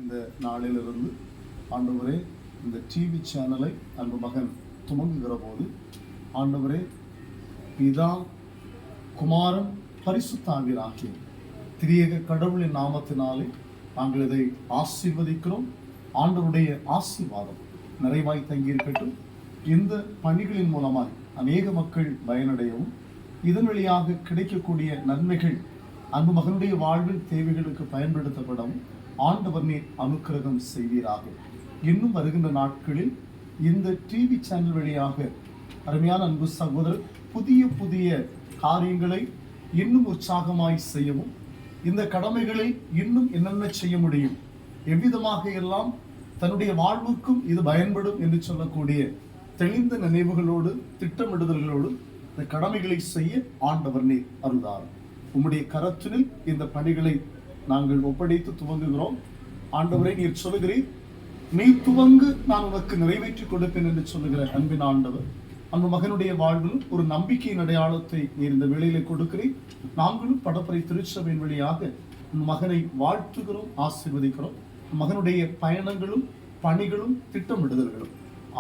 இந்த நாளிலிருந்து ஆண்டவரே இந்த டிவி சேனலை அன்பு மகன் துவங்குகிற போது ஆண்டவரே பிதா குமாரன் பரிசுத்தாவியராகிய திரியேக கடவுளின் நாமத்தினாலே நாங்கள் இதை ஆசீர்வதிக்கிறோம். ஆண்டவருடைய ஆசீர்வாதம் நிறைவாய் தங்கியிருக்கட்டும். இந்த பணிகளின் மூலமாய் அநேக மக்கள் பயனடையவும் இதன் வழியாக கிடைக்கக்கூடிய நன்மைகள் அன்பு மகனுடைய வாழ்வில் தேவைகளுக்கு பயன்படுத்தப்படவும் ஆண்டவர் நீர் அனுக்கிரகம் செய்வீராக. இன்னும் வருகின்ற நாட்களில் இந்த டிவி சேனல் வழியாக அருமையான அன்பு சகோதரர் புதிய புதிய காரியங்களை இன்னும் உற்சாகமாய் செய்யவும், இந்த கடமைகளை இன்னும் என்னென்ன செய்ய முடியும், எவ்விதமாக எல்லாம் தன்னுடைய வாழ்வுக்கும் இது பயன்படும் என்று சொல்லக்கூடிய தெளிந்த நினைவுகளோடு திட்டமிடுதல்களோடு இந்த கடமைகளை செய்ய ஆண்டவர் நீர் அருள்தார். உம்முடைய கரத்தினில் இந்த பணிகளை நாங்கள் ஒப்படைத்து துவங்குகிறோம். ஆண்டவரை நீர் சொல்லுகிறீர், நீ துவங்கு நான் உனக்கு நிறைவேற்றி கொடுப்பேன் என்று சொல்லுகிற அன்பின் ஆண்டவர் அன்பு மகனுடைய வாழ்விலும் ஒரு நம்பிக்கையின் அடையாளத்தை நீர் இந்த வேளையிலே கொடுக்கிறேன். நாங்களும் படப்பறை திருச்சபையின் வழியாக மகனை வாழ்த்துகிறோம், ஆசீர்வதிக்கிறோம். மகனுடைய பயணங்களும் பணிகளும் திட்டமிடுதல்களும்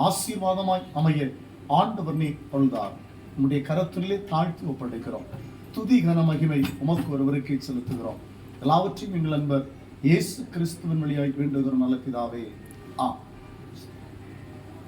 ஆசீர்வாதமாய் அமைய ஆண்டவர் நீர் அருள்தார். உம்முடைய கரத்திலே தாழ்த்தி ஒப்படைக்கிறோம். துதி கன மகிமை உமக்கு ஒருவருக்கே செலுத்துகிறோம். எல்லாவற்றையும் எங்கள் அன்பர் இயேசு கிறிஸ்துவின் வழியாய் வேண்டுகிறோம் நல்ல பிதாவே.